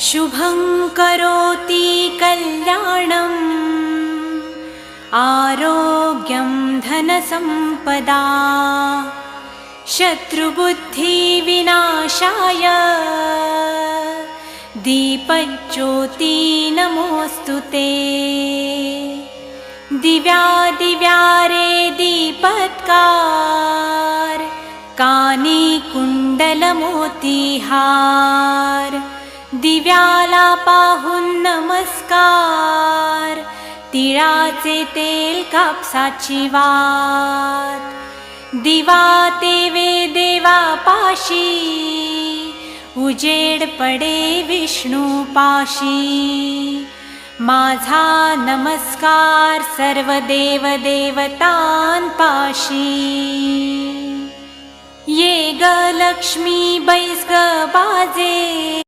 शुभं करोति कल्याणम् आरोग्यं धनसम्पदा शत्रुबुद्धिविनाशाय दीपज्योति नमोऽस्तु ते। दिव्या दिव्या रे दीपत्कार कानी कुंडलमोतीहार दिव्याला पाहून नमस्कार तिळाचे तेल कापसाची वात दिवा तेवे देवा पाशी उजेड पडे विष्णू पाशी माझा नमस्कार सर्व देव देवतांपाशी। ये ग लक्ष्मी बैस ग बाजे